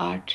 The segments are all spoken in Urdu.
8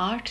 8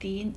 3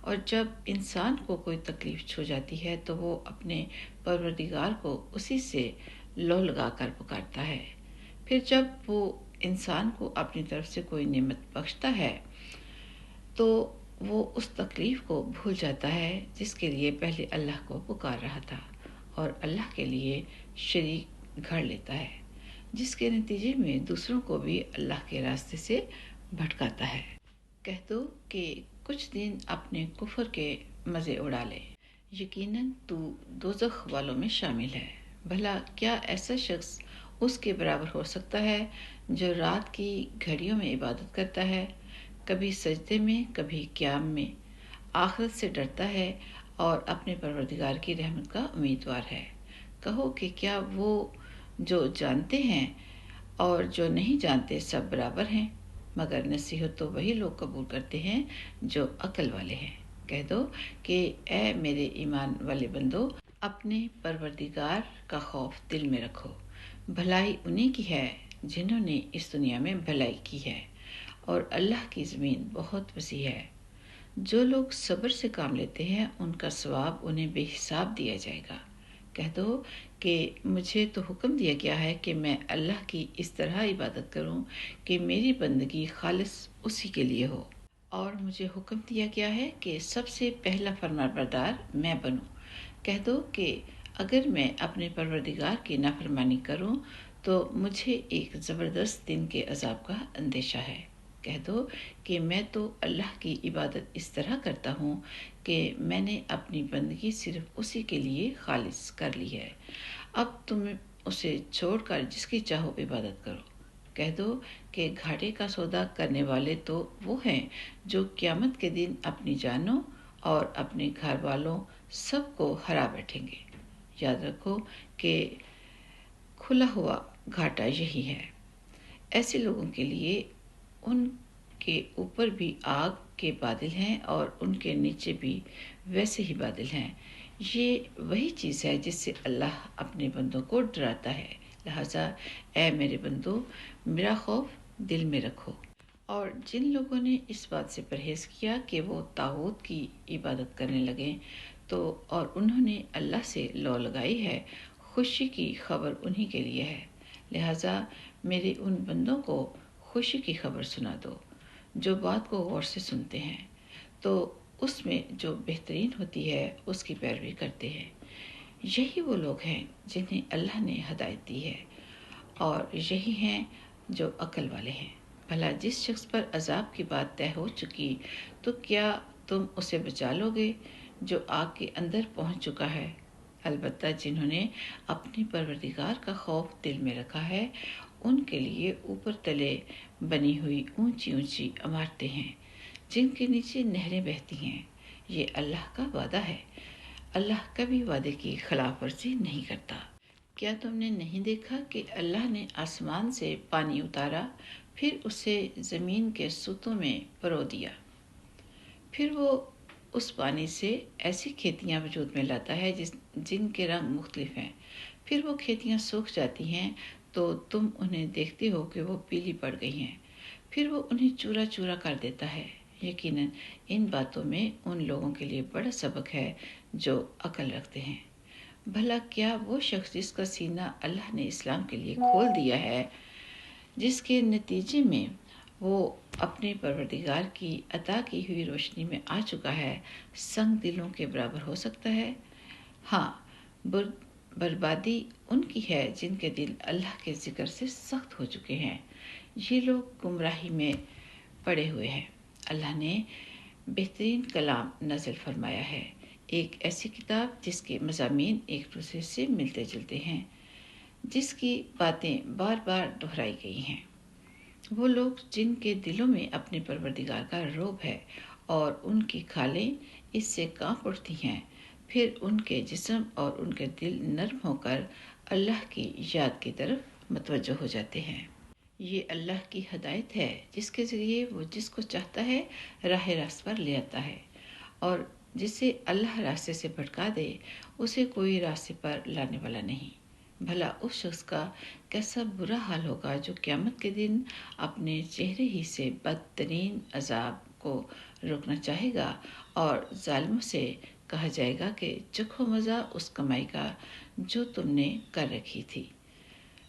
اور جب انسان کو کوئی تکلیف چھو جاتی ہے تو وہ اپنے پروردگار کو اسی سے لو لگا کر پکارتا ہے۔ پھر جب وہ انسان کو اپنی طرف سے کوئی نعمت بخشتا ہے تو وہ اس تکلیف کو بھول جاتا ہے جس کے لیے پہلے اللہ کو پکار رہا تھا، اور اللہ کے لیے شریک گھڑ لیتا ہے، جس کے نتیجے میں دوسروں کو بھی اللہ کے راستے سے بھٹکاتا ہے۔ کہہ دو کہ کچھ دن اپنے کفر کے مزے اڑا لے، یقیناً تو دوزخ والوں میں شامل ہے۔ بھلا کیا ایسا شخص اس کے برابر ہو سکتا ہے جو رات کی گھڑیوں میں عبادت کرتا ہے، کبھی سجدے میں کبھی قیام میں، آخرت سے ڈرتا ہے اور اپنے پروردگار کی رحمت کا امیدوار ہے؟ کہو کہ کیا وہ جو جانتے ہیں اور جو نہیں جانتے سب برابر ہیں؟ مگر نصیحت تو وہی لوگ قبول کرتے ہیں جو عقل والے ہیں۔ کہہ دو کہ اے میرے ایمان والے بندو، اپنے پروردگار کا خوف دل میں رکھو۔ بھلائی انہی کی ہے جنہوں نے اس دنیا میں بھلائی کی ہے، اور اللہ کی زمین بہت وسیع ہے۔ جو لوگ صبر سے کام لیتے ہیں ان کا ثواب انہیں بے حساب دیا جائے گا۔ کہہ دو کہ مجھے تو حکم دیا گیا ہے کہ میں اللہ کی اس طرح عبادت کروں کہ میری بندگی خالص اسی کے لیے ہو، اور مجھے حکم دیا گیا ہے کہ سب سے پہلا فرمانبردار میں بنوں۔ کہہ دو کہ اگر میں اپنے پروردگار کی نافرمانی کروں تو مجھے ایک زبردست دن کے عذاب کا اندیشہ ہے۔ کہہ دو کہ میں تو اللہ کی عبادت اس طرح کرتا ہوں کہ میں نے اپنی بندگی صرف اسی کے لیے خالص کر لی ہے، اب تم اسے چھوڑ کر جس کی چاہو عبادت کرو۔ کہہ دو کہ گھاٹے کا سودا کرنے والے تو وہ ہیں جو قیامت کے دن اپنی جانوں اور اپنے گھر والوں سب کو ہرا بیٹھیں گے۔ یاد رکھو کہ کھلا ہوا گھاٹا یہی ہے۔ ایسے لوگوں کے لیے ان کے اوپر بھی آگ کے بادل ہیں اور ان کے نیچے بھی ویسے ہی بادل ہیں۔ یہ وہی چیز ہے جس سے اللہ اپنے بندوں کو ڈراتا ہے، لہذا اے میرے بندو، میرا خوف دل میں رکھو۔ اور جن لوگوں نے اس بات سے پرہیز کیا کہ وہ طاغوت کی عبادت کرنے لگے تو اور انہوں نے اللہ سے لو لگائی ہے، خوشی کی خبر انہی کے لیے ہے۔ لہذا میرے ان بندوں کو خوشی کی خبر سنا دو جو بات کو غور سے سنتے ہیں، تو اس میں جو بہترین ہوتی ہے اس کی پیروی کرتے ہیں۔ یہی وہ لوگ ہیں جنہیں اللہ نے ہدایت دی ہے، اور یہی ہیں جو عقل والے ہیں۔ بھلا جس شخص پر عذاب کی بات طے ہو چکی تو کیا تم اسے بچا لو گے جو آگ کے اندر پہنچ چکا ہے؟ البتہ جنہوں نے اپنے پروردگار کا خوف دل میں رکھا ہے ان کے لیے اوپر تلے بنی ہوئی اونچی اونچی عمارتیں ہیں جن کے نیچے نہریں بہتی ہیں۔ یہ اللہ کا وعدہ ہے، اللہ کبھی وعدے کی خلاف ورزی نہیں کرتا۔ کیا تم نے نہیں دیکھا کہ اللہ نے آسمان سے پانی اتارا، پھر اسے زمین کے سوتوں میں پرو دیا، پھر وہ اس پانی سے ایسی کھیتیاں وجود میں لاتا ہے جن کے رنگ مختلف ہیں، پھر وہ کھیتیاں سوکھ جاتی ہیں تو تم انہیں دیکھتے ہو کہ وہ پیلی پڑ گئی ہیں، پھر وہ انہیں چورا چورا کر دیتا ہے۔ یقیناً ان باتوں میں ان لوگوں کے لیے بڑا سبق ہے جو عقل رکھتے ہیں۔ بھلا کیا وہ شخص جس کا سینہ اللہ نے اسلام کے لیے کھول دیا ہے، جس کے نتیجے میں وہ اپنے پروردگار کی عطا کی ہوئی روشنی میں آ چکا ہے، سنگ دلوں کے برابر ہو سکتا ہے؟ ہاں، بربادی ان کی ہے جن کے دل اللہ کے ذکر سے سخت ہو چکے ہیں۔ یہ لوگ گمراہی میں پڑے ہوئے ہیں۔ اللہ نے بہترین کلام نازل فرمایا ہے، ایک ایسی کتاب جس کے مضامین ایک دوسرے سے ملتے جلتے ہیں، جس کی باتیں بار بار دہرائی گئی ہیں۔ وہ لوگ جن کے دلوں میں اپنے پروردگار کا رعب ہے اور ان کی کھالیں اس سے کانپ اٹھتی ہیں، پھر ان کے جسم اور ان کے دل نرم ہو کر اللہ کی یاد کی طرف متوجہ ہو جاتے ہیں۔ یہ اللہ کی ہدایت ہے جس کے ذریعے وہ جس کو چاہتا ہے راہ راست پر لے آتا ہے، اور جسے اللہ راستے سے بھٹکا دے اسے کوئی راستے پر لانے والا نہیں۔ بھلا اس شخص کا کیسا برا حال ہوگا جو قیامت کے دن اپنے چہرے ہی سے بدترین عذاب کو روکنا چاہے گا اور ظالموں سے کہا جائے گا کہ چکھو مزہ اس کمائی کا جو تم نے کر رکھی تھی۔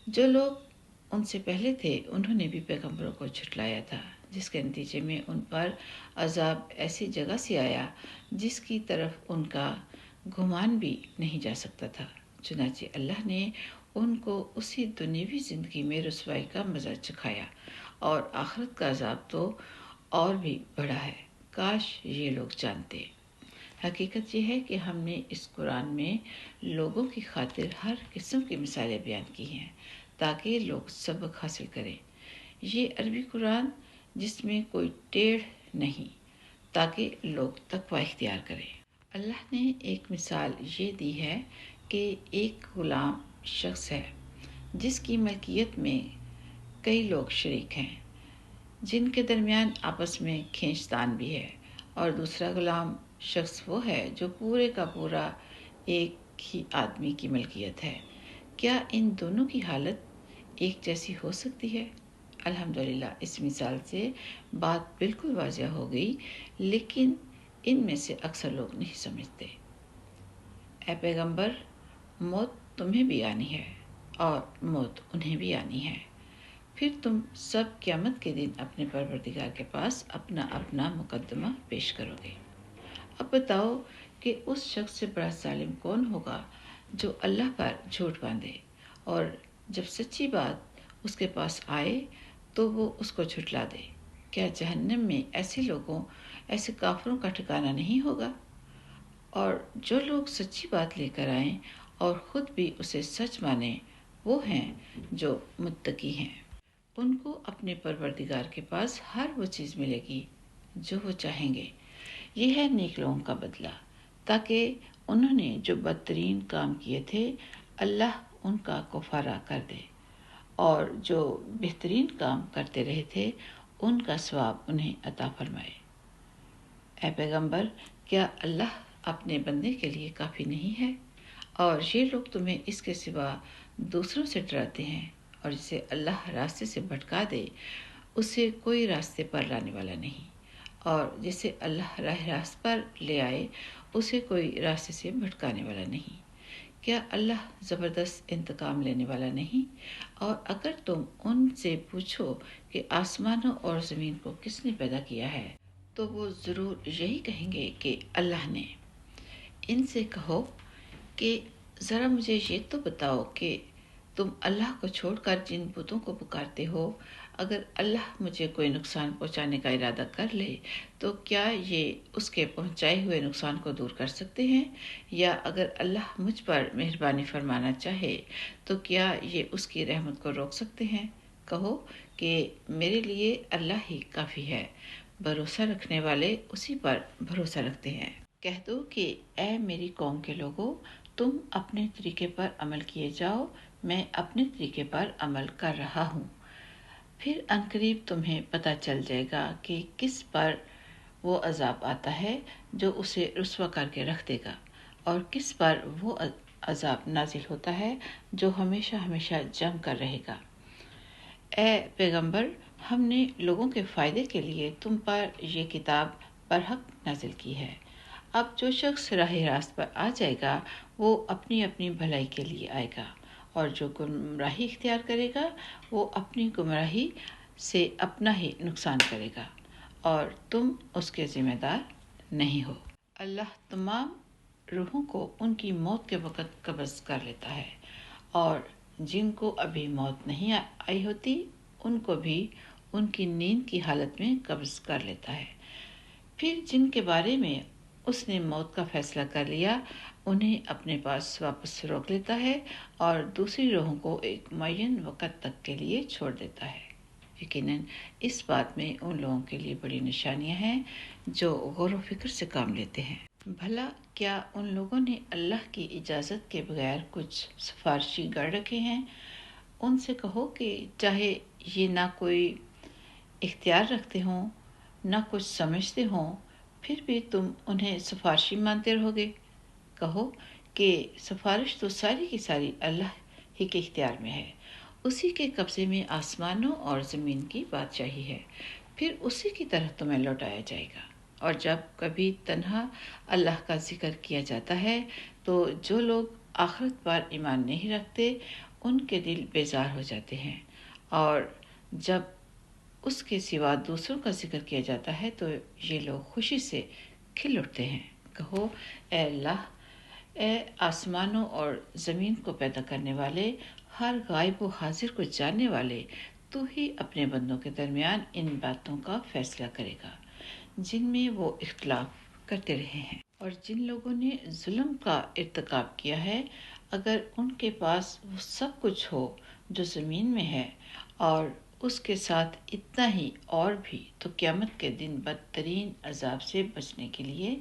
جو لوگ ان سے پہلے تھے انہوں نے بھی پیغمبروں کو جھٹلایا تھا، جس کے نتیجے میں ان پر عذاب ایسی جگہ سے آیا جس کی طرف ان کا گمان بھی نہیں جا سکتا تھا۔ چنانچہ اللہ نے ان کو اسی دنیوی زندگی میں رسوائی کا مزہ چکھایا، اور آخرت کا عذاب تو اور بھی بڑا ہے۔ کاش یہ لوگ جانتے۔ حقیقت یہ ہے کہ ہم نے اس قرآن میں لوگوں کی خاطر ہر قسم کی مثالیں بیان کی ہیں تاکہ لوگ سبق حاصل کریں۔ یہ عربی قرآن جس میں کوئی ٹیڑھ نہیں، تاکہ لوگ تقوی اختیار کریں۔ اللہ نے ایک مثال یہ دی ہے کہ ایک غلام شخص ہے جس کی ملکیت میں کئی لوگ شریک ہیں، جن کے درمیان آپس میں کھینچتان بھی ہے، اور دوسرا غلام شخص وہ ہے جو پورے کا پورا ایک ہی آدمی کی ملکیت ہے۔ کیا ان دونوں کی حالت ایک جیسی ہو سکتی ہے؟ الحمدللہ اس مثال سے بات بالکل واضح ہو گئی، لیکن ان میں سے اکثر لوگ نہیں سمجھتے۔ اے پیغمبر، موت تمہیں بھی آنی ہے اور موت انہیں بھی آنی ہے، پھر تم سب قیامت کے دن اپنے پروردگار کے پاس اپنا اپنا مقدمہ پیش کرو گے۔ اب بتاؤ کہ اس شخص سے بڑا ظالم کون ہوگا جو اللہ پر جھوٹ باندھے، اور جب سچی بات اس کے پاس آئے تو وہ اس کو جھٹلا دے۔ کیا جہنم میں ایسے لوگوں، ایسے کافروں کا ٹھکانہ نہیں ہوگا؟ اور جو لوگ سچی بات لے کر آئیں اور خود بھی اسے سچ مانیں، وہ ہیں جو متقی ہیں۔ ان کو اپنے پروردگار کے پاس ہر وہ چیز ملے گی جو وہ چاہیں گے۔ یہ ہے نیک لوگوں کا بدلہ، تاکہ انہوں نے جو بدترین کام کیے تھے اللہ ان کا کفارہ کر دے، اور جو بہترین کام کرتے رہے تھے ان کا ثواب انہیں عطا فرمائے۔ اے پیغمبر، کیا اللہ اپنے بندے کے لیے کافی نہیں ہے؟ اور یہ لوگ تمہیں اس کے سوا دوسروں سے ڈراتے ہیں، اور جسے اللہ راستے سے بھٹکا دے اسے کوئی راستے پر لانے والا نہیں، اور جسے اللہ راہ راست پر لے آئے اسے کوئی راستے سے بھٹکانے والا نہیں۔ کیا اللہ زبردست انتقام لینے والا نہیں؟ اور اگر تم ان سے پوچھو کہ آسمانوں اور زمین کو کس نے پیدا کیا ہے تو وہ ضرور یہی کہیں گے کہ اللہ نے۔ ان سے کہو کہ ذرا مجھے یہ تو بتاؤ کہ تم اللہ کو چھوڑ کر جن بتوں کو پکارتے ہو، اگر اللہ مجھے کوئی نقصان پہنچانے کا ارادہ کر لے تو کیا یہ اس کے پہنچائے ہوئے نقصان کو دور کر سکتے ہیں؟ یا اگر اللہ مجھ پر مہربانی فرمانا چاہے تو کیا یہ اس کی رحمت کو روک سکتے ہیں؟ کہو کہ میرے لیے اللہ ہی کافی ہے، بھروسہ رکھنے والے اسی پر بھروسہ رکھتے ہیں۔ کہہ دو کہ اے میری قوم کے لوگوں، تم اپنے طریقے پر عمل کیے جاؤ، میں اپنے طریقے پر عمل کر رہا ہوں۔ پھر عنقریب تمہیں پتہ چل جائے گا کہ کس پر وہ عذاب آتا ہے جو اسے رسوا کر کے رکھ دے گا، اور کس پر وہ عذاب نازل ہوتا ہے جو ہمیشہ ہمیشہ جم کر رہے گا۔ اے پیغمبر، ہم نے لوگوں کے فائدے کے لیے تم پر یہ کتاب برحق نازل کی ہے۔ اب جو شخص راہ راست پر آ جائے گا وہ اپنی اپنی بھلائی کے لیے آئے گا، اور جو گمراہی اختیار کرے گا وہ اپنی گمراہی سے اپنا ہی نقصان کرے گا، اور تم اس کے ذمہ دار نہیں ہو۔ اللہ تمام روحوں کو ان کی موت کے وقت قبض کر لیتا ہے، اور جن کو ابھی موت نہیں آئی ہوتی ان کو بھی ان کی نیند کی حالت میں قبض کر لیتا ہے۔ پھر جن کے بارے میں اس نے موت کا فیصلہ کر لیا انہیں اپنے پاس واپس روک لیتا ہے، اور دوسری روحوں کو ایک معین وقت تک کے لیے چھوڑ دیتا ہے۔ یقیناً اس بات میں ان لوگوں کے لیے بڑی نشانیاں ہیں جو غور و فکر سے کام لیتے ہیں۔ بھلا کیا ان لوگوں نے اللہ کی اجازت کے بغیر کچھ سفارشی گڑھ رکھے ہیں؟ ان سے کہو کہ چاہے یہ نہ کوئی اختیار رکھتے ہوں نہ کچھ سمجھتے ہوں پھر بھی تم انہیں سفارشی مانتے رہو گے۔ کہو کہ سفارش تو ساری کی ساری اللہ ہی کے اختیار میں ہے، اسی کے قبضے میں آسمانوں اور زمین کی بادشاہی ہے۔ پھر اسی کی طرف تمہیں لوٹایا جائے گا۔ اور جب کبھی تنہا اللہ کا ذکر کیا جاتا ہے تو جو لوگ آخرت پر ایمان نہیں رکھتے ان کے دل بیزار ہو جاتے ہیں، اور جب اس کے سوا دوسروں کا ذکر کیا جاتا ہے تو یہ لوگ خوشی سے کھل اٹھتے ہیں۔ کہو، اے اللہ، اے آسمانوں اور زمین کو پیدا کرنے والے، ہر غائب و حاضر کو جاننے والے، تو ہی اپنے بندوں کے درمیان ان باتوں کا فیصلہ کرے گا جن میں وہ اختلاف کرتے رہے ہیں۔ اور جن لوگوں نے ظلم کا ارتکاب کیا ہے، اگر ان کے پاس وہ سب کچھ ہو جو زمین میں ہے اور اس کے ساتھ اتنا ہی اور بھی، تو قیامت کے دن بدترین عذاب سے بچنے کے لیے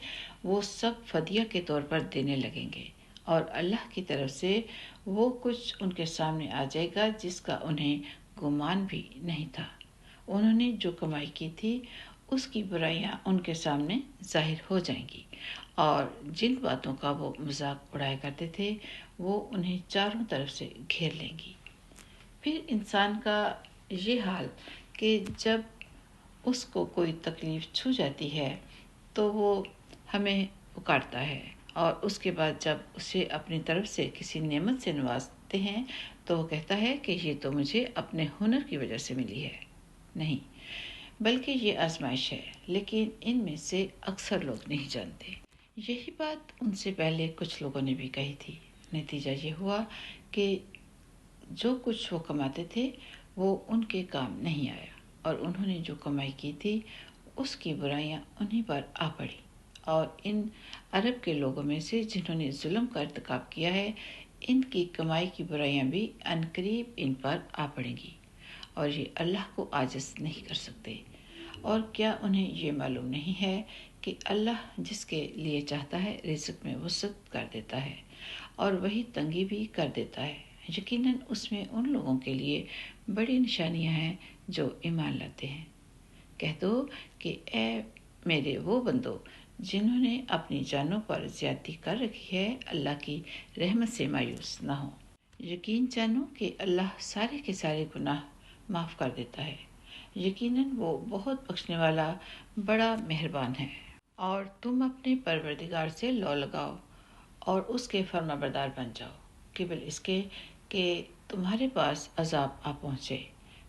وہ سب فدیہ کے طور پر دینے لگیں گے، اور اللہ کی طرف سے وہ کچھ ان کے سامنے آ جائے گا جس کا انہیں گمان بھی نہیں تھا۔ انہوں نے جو کمائی کی تھی اس کی برائیاں ان کے سامنے ظاہر ہو جائیں گی، اور جن باتوں کا وہ مذاق اڑایا کرتے تھے وہ انہیں چاروں طرف سے گھیر لیں گی۔ پھر انسان کا یہ حال کہ جب اس کو کوئی تکلیف چھو جاتی ہے تو وہ ہمیں پکارتا ہے، اور اس کے بعد جب اسے اپنی طرف سے کسی نعمت سے نوازتے ہیں تو وہ کہتا ہے کہ یہ تو مجھے اپنے ہنر کی وجہ سے ملی ہے۔ نہیں، بلکہ یہ آزمائش ہے، لیکن ان میں سے اکثر لوگ نہیں جانتے۔ یہی بات ان سے پہلے کچھ لوگوں نے بھی کہی تھی۔ نتیجہ یہ ہوا کہ جو کچھ وہ کماتے تھے وہ ان کے کام نہیں آیا، اور انہوں نے جو کمائی کی تھی اس کی برائیاں انہیں پر آ پڑی، اور ان عرب کے لوگوں میں سے جنہوں نے ظلم کا ارتکاب کیا ہے، ان کی کمائی کی برائیاں بھی عنقریب ان پر آ پڑیں گی، اور یہ اللہ کو عاجز نہیں کر سکتے۔ اور کیا انہیں یہ معلوم نہیں ہے کہ اللہ جس کے لیے چاہتا ہے رزق میں وسعت کر دیتا ہے، اور وہی تنگی بھی کر دیتا ہے۔ یقیناً اس میں ان لوگوں کے لیے بڑی نشانیاں ہیں جو ایمان لاتے ہیں۔ کہہ دو کہ اے میرے وہ بندو جنہوں نے اپنی جانوں پر زیادتی کر رکھی ہے، اللہ کی رحمت سے مایوس نہ ہو۔ یقین جانو کہ اللہ سارے کے سارے گناہ معاف کر دیتا ہے۔ یقیناً وہ بہت بخشنے والا بڑا مہربان ہے۔ اور تم اپنے پروردگار سے لو لگاؤ اور اس کے فرما بردار بن جاؤ، قبل اس کے کہ تمہارے پاس عذاب آ پہنچے،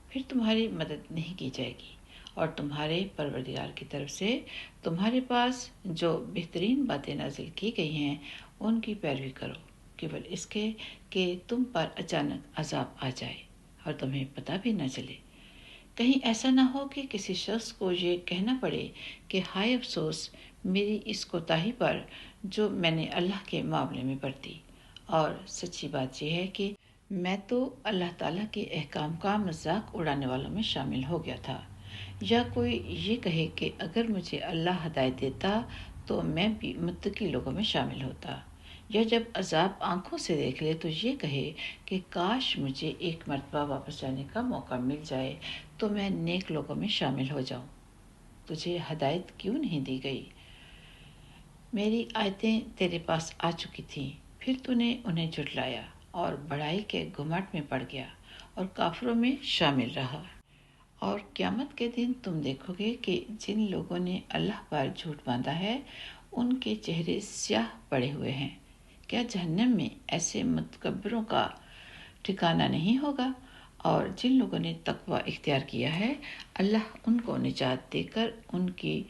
پھر تمہاری مدد نہیں کی جائے گی، اور تمہارے پروردگار کی طرف سے تمہارے پاس جو بہترین باتیں نازل کی گئی ہیں ان کی پیروی کرو، قبل اس کے کہ تم پر اچانک عذاب آ جائے اور تمہیں پتہ بھی نہ چلے۔ کہیں ایسا نہ ہو کہ کسی شخص کو یہ کہنا پڑے کہ ہائے افسوس میری اس کوتاہی پر جو میں نے اللہ کے معاملے میں برتی۔ اور سچی بات یہ ہے کہ میں تو اللہ تعالیٰ کے احکام کا مذاق اڑانے والوں میں شامل ہو گیا تھا۔ یا کوئی یہ کہے کہ اگر مجھے اللہ ہدایت دیتا تو میں بھی متقی لوگوں میں شامل ہوتا۔ یا جب عذاب آنکھوں سے دیکھ لے تو یہ کہے کہ کاش مجھے ایک مرتبہ واپس جانے کا موقع مل جائے تو میں نیک لوگوں میں شامل ہو جاؤں۔ تجھے ہدایت کیوں نہیں دی گئی؟ میری آیتیں تیرے پاس آ چکی تھیں، پھر تو نے انہیں جھٹلایا اور بڑائی کے گھمٹ میں پڑ گیا اور کافروں میں شامل رہا۔ اور قیامت کے دن تم دیکھو گے کہ جن لوگوں نے اللہ پر جھوٹ باندھا ہے ان کے چہرے سیاہ پڑے ہوئے ہیں۔ کیا جہنم میں ایسے متکبروں کا ٹھکانہ نہیں ہوگا؟ اور جن لوگوں نے تقوی اختیار کیا ہے اللہ ان کو نجات دے کر ان کی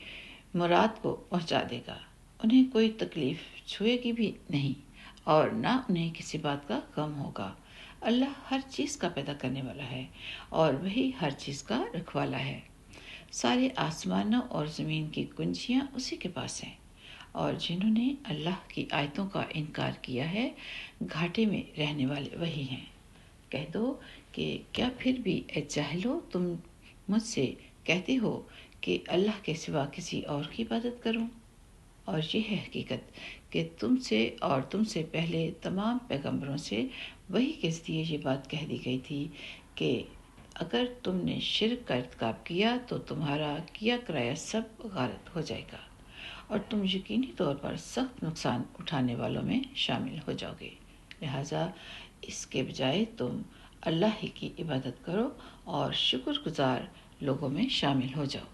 مراد کو پہنچا دے گا۔ انہیں کوئی تکلیف چھوئے گی بھی نہیں، اور نہ انہیں کسی بات کا غم ہوگا۔ اللہ ہر چیز کا پیدا کرنے والا ہے اور وہی ہر چیز کا رکھوالا ہے۔ سارے آسمانوں اور زمین کی کنجیاں اسی کے پاس ہیں، اور جنہوں نے اللہ کی آیتوں کا انکار کیا ہے گھاٹے میں رہنے والے وہی ہیں۔ کہہ دو کہ کیا پھر بھی اے جاہلو تم مجھ سے کہتے ہو کہ اللہ کے سوا کسی اور کی عبادت کروں؟ اور یہ ہے حقیقت کہ تم سے اور تم سے پہلے تمام پیغمبروں سے وہی کے ذریعے یہ بات کہہ دی گئی تھی کہ اگر تم نے شرک کا ارتکاب کیا تو تمہارا کیا کرایا سب غارت ہو جائے گا، اور تم یقینی طور پر سخت نقصان اٹھانے والوں میں شامل ہو جاؤ گے۔ لہٰذا اس کے بجائے تم اللہ ہی کی عبادت کرو اور شکر گزار لوگوں میں شامل ہو جاؤ۔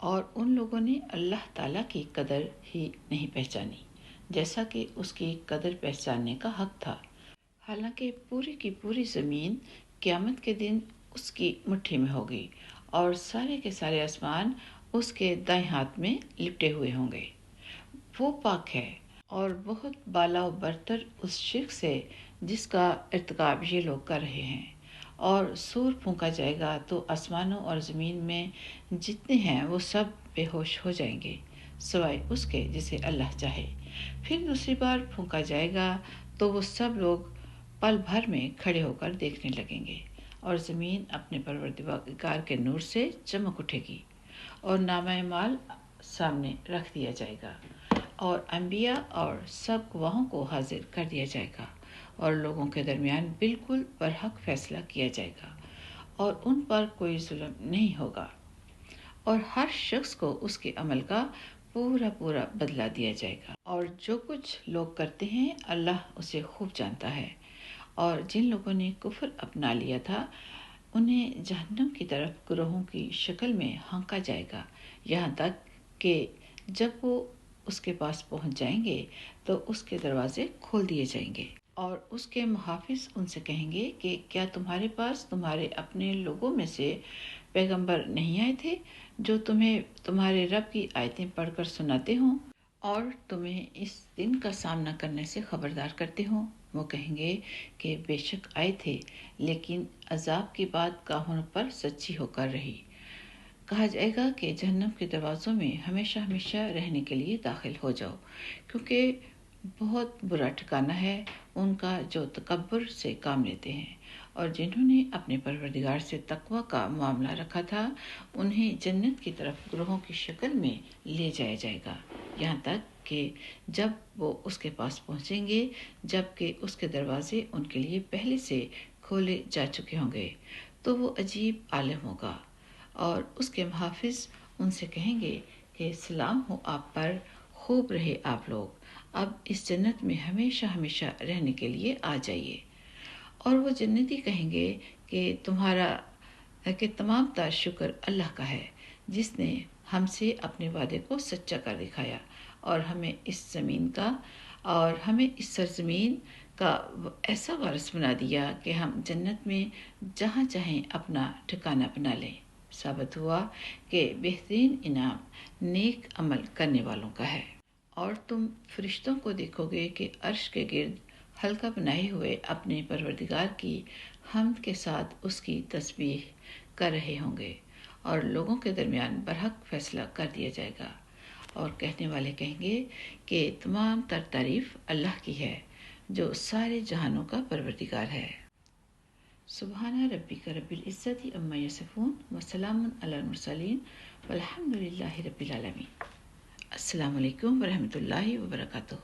اور ان لوگوں نے اللہ تعالیٰ کی قدر ہی نہیں پہچانی جیسا کہ اس کی قدر پہچاننے کا حق تھا، حالانکہ پوری کی پوری زمین قیامت کے دن اس کی مٹھی میں ہوگی اور سارے کے سارے آسمان اس کے دائیں ہاتھ میں لپٹے ہوئے ہوں گے۔ وہ پاک ہے اور بہت بالا و برتر اس شرک سے جس کا ارتکاب یہ لوگ کر رہے ہیں۔ اور سور پھونکا جائے گا تو آسمانوں اور زمین میں جتنے ہیں وہ سب بے ہوش ہو جائیں گے سوائے اس کے جسے اللہ چاہے۔ پھر دوسری بار پھونکا جائے گا تو وہ سب لوگ پل بھر میں کھڑے ہو کر دیکھنے لگیں گے اور زمین اپنے پروردگار کے نور سے چمک اٹھے گی اور نامہ اعمال سامنے رکھ دیا جائے گا اور انبیاء اور سب گواہوں کو حاضر کر دیا جائے گا اور لوگوں کے درمیان بالکل برحق فیصلہ کیا جائے گا اور ان پر کوئی ظلم نہیں ہوگا اور ہر شخص کو اس کے عمل کا پورا پورا بدلہ دیا جائے گا۔ اور جو کچھ لوگ کرتے ہیں اللہ اسے خوب جانتا ہے۔ اور جن لوگوں نے کفر اپنا لیا تھا انہیں جہنم کی طرف گروہوں کی شکل میں ہانکا جائے گا، یہاں تک کہ جب وہ اس کے پاس پہنچ جائیں گے تو اس کے دروازے کھول دیے جائیں گے اور اس کے محافظ ان سے کہیں گے کہ کیا تمہارے پاس تمہارے اپنے لوگوں میں سے پیغمبر نہیں آئے تھے جو تمہیں تمہارے رب کی آیتیں پڑھ کر سناتے ہوں اور تمہیں اس دن کا سامنا کرنے سے خبردار کرتے ہوں؟ وہ کہیں گے کہ بے شک آئے تھے، لیکن عذاب کی بات گاہوں پر سچی ہو کر رہی۔ کہا جائے گا کہ جہنم کے دروازوں میں ہمیشہ ہمیشہ رہنے کے لیے داخل ہو جاؤ، کیونکہ بہت برا ٹھکانہ ہے ان کا جو تکبر سے کام لیتے ہیں، اور جنہوں نے اپنے پروردگار سے تقوی کا معاملہ رکھا تھا انہیں جنت کی طرف گروہوں کی شکل میں لے جایا جائے گا، یہاں تک کہ جب وہ اس کے پاس پہنچیں گے جبکہ اس کے دروازے ان کے لیے پہلے سے کھولے جا چکے ہوں گے تو وہ عجیب عالم ہوگا اور اس کے محافظ ان سے کہیں گے کہ سلام ہو آپ پر، خوب رہے آپ لوگ، اب اس جنت میں ہمیشہ ہمیشہ رہنے کے لیے آ جائیے۔ اور وہ جنتی کہیں گے کہ تمام تر شکر اللہ کا ہے جس نے ہم سے اپنے وعدے کو سچا کر دکھایا اور ہمیں اس سرزمین کا ایسا وارث بنا دیا کہ ہم جنت میں جہاں چاہیں اپنا ٹھکانہ بنا لیں۔ ثابت ہوا کہ بہترین انعام نیک عمل کرنے والوں کا ہے۔ اور تم فرشتوں کو دیکھو گے کہ عرش کے گرد حلقہ بنائے ہوئے اپنے پروردگار کی حمد کے ساتھ اس کی تسبیح کر رہے ہوں گے اور لوگوں کے درمیان برحق فیصلہ کر دیا جائے گا، اور کہنے والے کہیں گے کہ تمام تر تعریف اللہ کی ہے جو سارے جہانوں کا پروردگار ہے۔ سبحان ربک رب العزت عما یصفون وسلام علی المرسلین والحمد للہ رب العالمین۔ السلام علیکم ورحمۃ اللہ وبرکاتہ۔